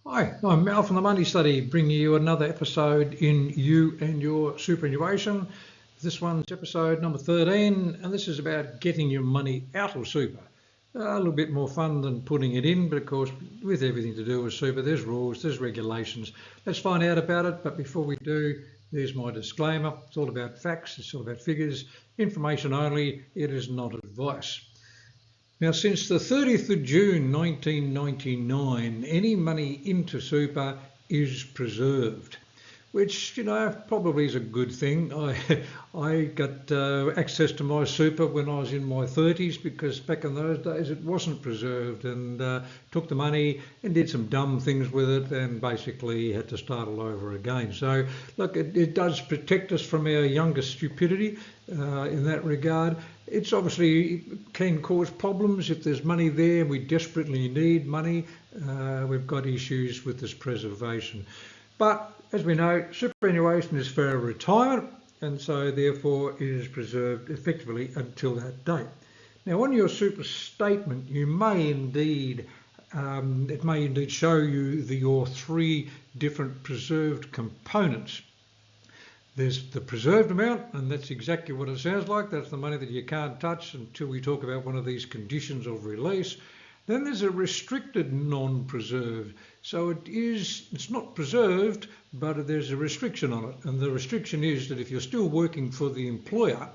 Hi, I'm Mal from the Money Study, bringing you another episode in You and Your Superannuation. This one's episode number 13, and this is about getting your money out of super. A little bit more fun than putting it in, but of course, with everything to do with super, there's rules, there's regulations. Let's find out about it, but before we do, there's my disclaimer. It's all about facts, it's all about figures, information only, it is not advice. Now, since the 30th of June 1999, any money into super is preserved, which, probably is a good thing. I got access to my super when I was in my 30s because back in those days it wasn't preserved, and took the money and did some dumb things with it and basically had to start all over again. So, look, it does protect us from our younger stupidity in that regard. It's obviously can cause problems if there's money there. We desperately need money. We've got issues with this preservation. But as we know, superannuation is for retirement, and so therefore it is preserved effectively until that date. Now, on your super statement, you may indeed, it may indeed show you your three different preserved components. There's the preserved amount, and that's exactly what it sounds like. That's the money that you can't touch until we talk about one of these conditions of release. Then there's a restricted non-preserved. So it's not preserved, but there's a restriction on it. And the restriction is that if you're still working for the employer,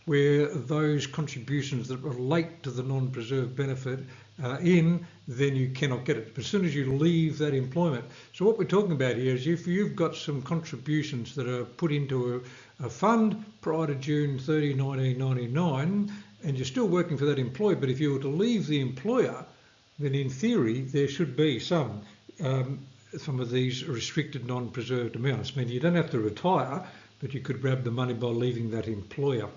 where those contributions that relate to the non-preserved benefit are in, then you cannot get it. But as soon as you leave that employment. So what we're talking about here is if you've got some contributions that are put into a fund prior to June 30, 1999, and you're still working for that employer, but if you were to leave the employer, then in theory there should be some of these restricted non-preserved amounts. I mean, you don't have to retire, but you could grab the money by leaving that employer.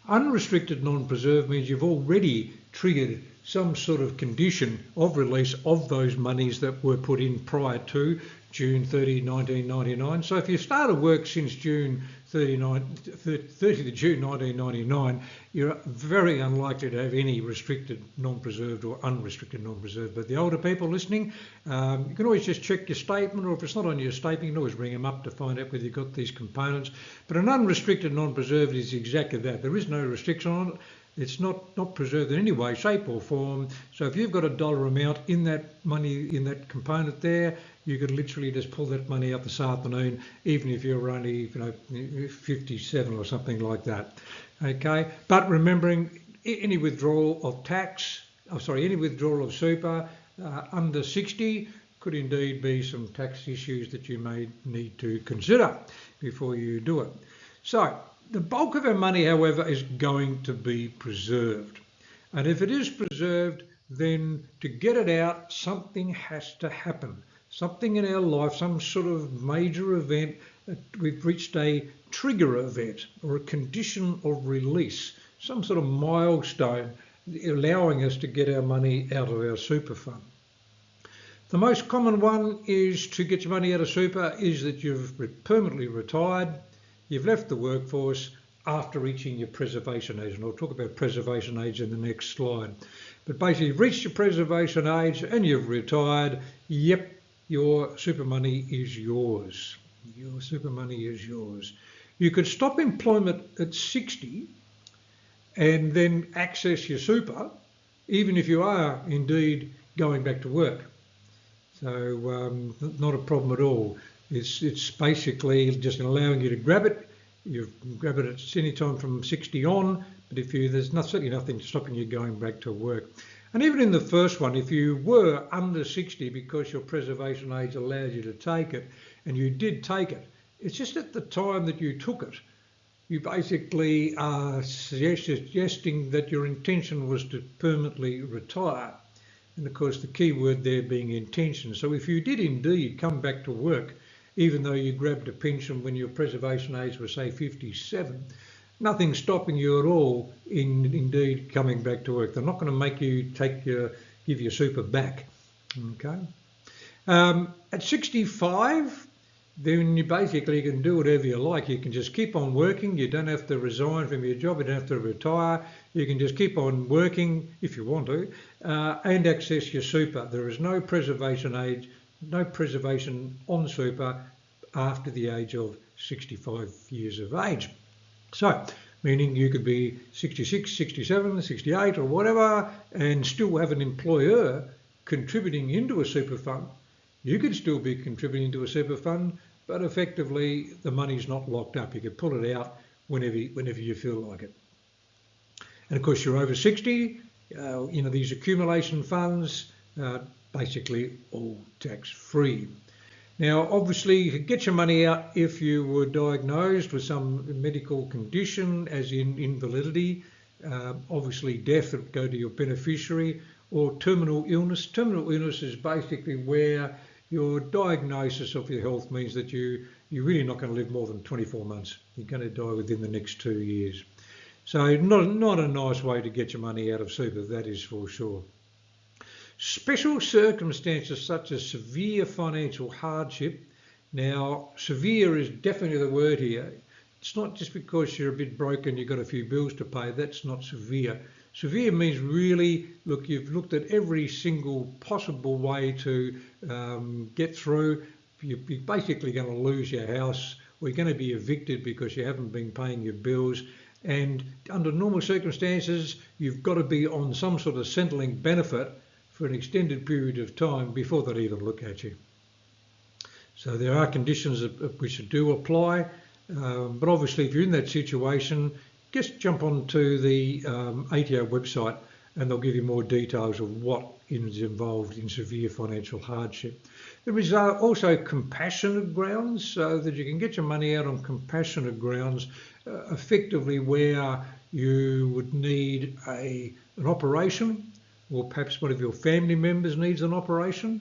Unrestricted non-preserved means you've already triggered some sort of condition of release of those monies that were put in prior to June 30, 1999. So if you started work since June 30th of June 1999, you're very unlikely to have any restricted non-preserved or unrestricted non-preserved. But the older people listening, you can always just check your statement, or if it's not on your statement, you can always ring them up to find out whether you've got these components. But an unrestricted non-preserved is exactly that. There is no restriction on it. It's not preserved in any way, shape or form. So if you've got a dollar amount in that money, in that component there, you could literally just pull that money out this afternoon, even if you're only 57 or something like that. Okay, but remembering any withdrawal of any withdrawal of super under 60 could indeed be some tax issues that you may need to consider before you do it. So the bulk of our money, however, is going to be preserved. And if it is preserved, then to get it out, something has to happen. Something in our life, some sort of major event, we've reached a trigger event or a condition of release, some sort of milestone allowing us to get our money out of our super fund. The most common one is to get your money out of super is that you've permanently retired. You've left the workforce after reaching your preservation age, and I'll talk about preservation age in the next slide. But basically, you've reached your preservation age and you've retired. Yep, your super money is yours. Your super money is yours. You could stop employment at 60 and then access your super, even if you are indeed going back to work. So not a problem at all. It's basically just allowing you to grab it. You grab it at any time from 60 on, but there's certainly nothing stopping you going back to work. And even in the first one, if you were under 60 because your preservation age allowed you to take it, and you did take it, it's just at the time that you took it, you basically are suggesting that your intention was to permanently retire. And of course, the key word there being intention. So if you did indeed come back to work, even though you grabbed a pension when your preservation age was, say, 57, nothing's stopping you at all in indeed coming back to work. They're not going to make you give your super back. Okay. At 65, then you basically can do whatever you like. You can just keep on working. You don't have to resign from your job. You don't have to retire. You can just keep on working if you want to and access your super. There is no preservation age no preservation on super after the age of 65 years of age. So, meaning you could be 66, 67, 68 or whatever and still have an employer contributing into a super fund. You could still be contributing to a super fund, but effectively the money's not locked up. You could pull it out whenever you feel like it. And of course, you're over 60, these accumulation funds, basically all tax-free. Now, obviously, you could get your money out if you were diagnosed with some medical condition, as in invalidity, obviously death that would go to your beneficiary, or terminal illness. Terminal illness is basically where your diagnosis of your health means that you're really not going to live more than 24 months. You're going to die within the next 2 years. So not a nice way to get your money out of super, that is for sure. Special circumstances such as severe financial hardship. Now, severe is definitely the word here. It's not just because you're a bit broken, you've got a few bills to pay. That's not severe. Severe means really, look, you've looked at every single possible way to get through. You're basically going to lose your house, or you're going to be evicted because you haven't been paying your bills. And under normal circumstances, you've got to be on some sort of Centrelink benefit for an extended period of time before they even look at you. So there are conditions which do apply, but obviously if you're in that situation, just jump onto the ATO website and they'll give you more details of what is involved in severe financial hardship. There is also compassionate grounds, so that you can get your money out on compassionate grounds, effectively where you would need an operation, or perhaps one of your family members needs an operation.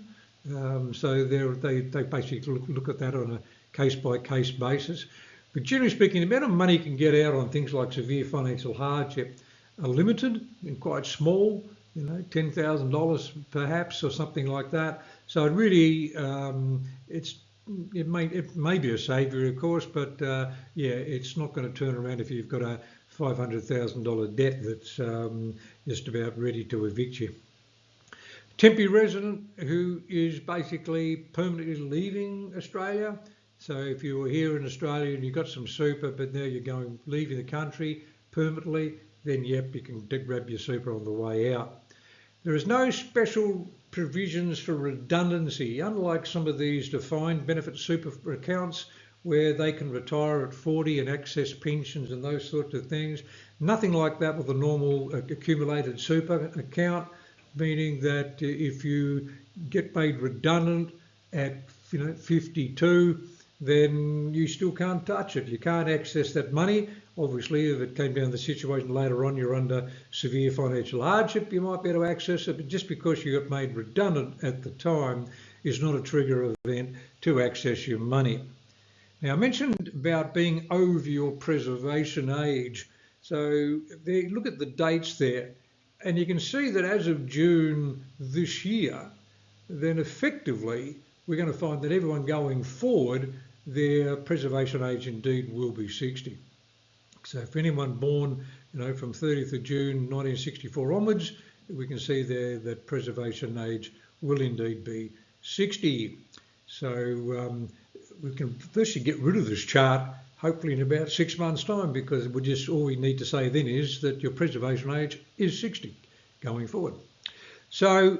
So they basically look at that on a case-by-case basis. But generally speaking, the amount of money you can get out on things like severe financial hardship are limited and quite small, $10,000 perhaps or something like that. So it really, it may be a saviour, of course, but it's not going to turn around if you've got a $500,000 debt that's just about ready to evict you. Temporary resident who is basically permanently leaving Australia. So if you were here in Australia and you've got some super, but now you're leaving the country permanently, then yep, you can grab your super on the way out. There is no special provisions for redundancy, unlike some of these defined benefit super accounts where they can retire at 40 and access pensions and those sorts of things. Nothing like that with a normal accumulated super account, meaning that if you get made redundant at 52, then you still can't touch it. You can't access that money. Obviously, if it came down to the situation later on, you're under severe financial hardship, you might be able to access it, but just because you got made redundant at the time is not a trigger event to access your money. Now, I mentioned about being over your preservation age. So look at the dates there, and you can see that as of June this year, then effectively we're going to find that everyone going forward, their preservation age indeed will be 60. So if anyone born, from 30th of June 1964 onwards, we can see there that preservation age will indeed be 60. So we can firstly get rid of this chart, hopefully in about 6 months' time, because all we need to say then is that your preservation age is 60 going forward. So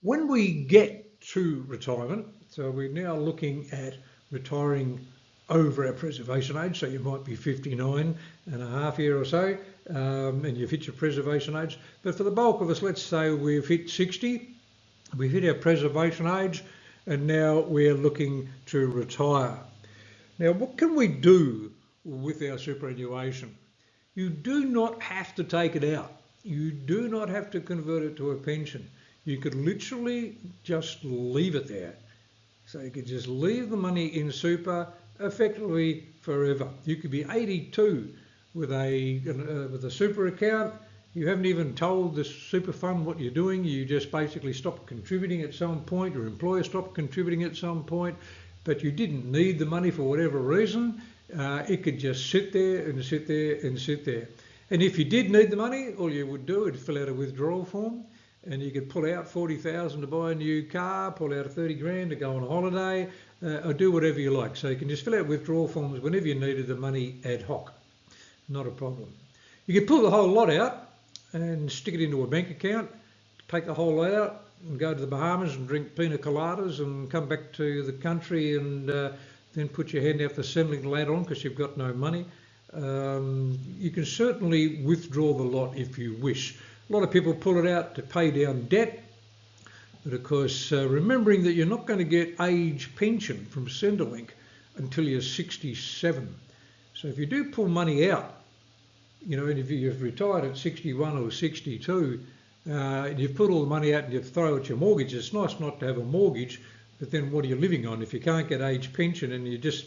when we get to retirement, so we're now looking at retiring over our preservation age, so you might be 59 and a half year or so, and you've hit your preservation age. But for the bulk of us, let's say we've hit 60, we've hit our preservation age, and now we're looking to retire. Now, what can we do with our superannuation? You do not have to take it out. You do not have to convert it to a pension. You could literally just leave it there. So you could just leave the money in super effectively forever. You could be 82 with a super account. You haven't even told the super fund what you're doing. You just basically stopped contributing at some point. Your employer stopped contributing at some point, but you didn't need the money for whatever reason. It could just sit there and sit there and sit there. And if you did need the money, all you would do is fill out a withdrawal form, and you could pull out 40,000 to buy a new car, pull out 30 grand to go on a holiday, or do whatever you like. So you can just fill out withdrawal forms whenever you needed the money ad hoc. Not a problem. You can pull the whole lot out and stick it into a bank account, take the whole lot out and go to the Bahamas and drink pina coladas and come back to the country and then put your hand out for settling later on because you've got no money. You can certainly withdraw the lot if you wish. A lot of people pull it out to pay down debt, but of course remembering that you're not going to get age pension from Centrelink until you're 67. So if you do pull money out, and if you've retired at 61 or 62, and you've put all the money out and you throw at your mortgage, it's nice not to have a mortgage, but then what are you living on? If you can't get age pension and you just,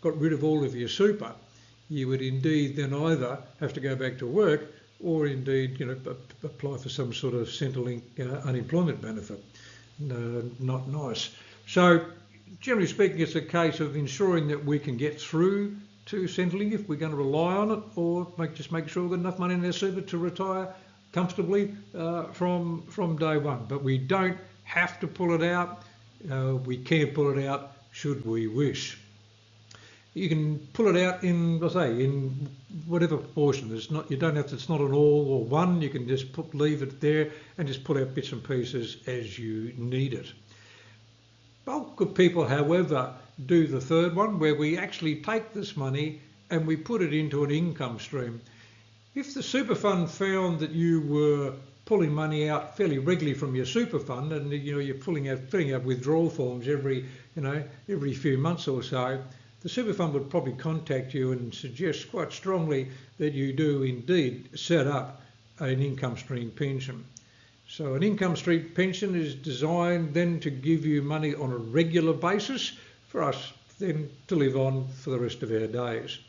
got rid of all of your super, you would indeed then either have to go back to work or indeed, apply for some sort of Centrelink unemployment benefit. Not nice. So generally speaking, it's a case of ensuring that we can get through to Centrelink if we're going to rely on it, or just make sure we've got enough money in our super to retire comfortably from day one. But we don't have to pull it out. We can pull it out should we wish. You can pull it out in whatever proportion. It's not an all or one. You can just leave it there and just pull out bits and pieces as you need it. Bulk of people, however, do the third one, where we actually take this money and we put it into an income stream. If the super fund found that you were pulling money out fairly regularly from your super fund, and you're filling out withdrawal forms every few months or so, the super fund would probably contact you and suggest quite strongly that you do indeed set up an income stream pension. So an income stream pension is designed then to give you money on a regular basis for us then to live on for the rest of our days.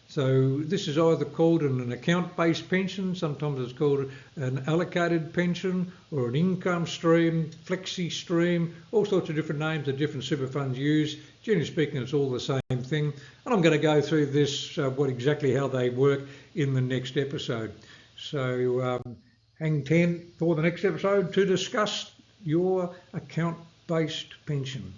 So this is either called an account-based pension, sometimes it's called an allocated pension, or an income stream, flexi stream, all sorts of different names that different super funds use. Generally speaking, it's all the same thing. And I'm going to go through this, exactly how they work in the next episode. So hang 10 for the next episode to discuss your account-based pension.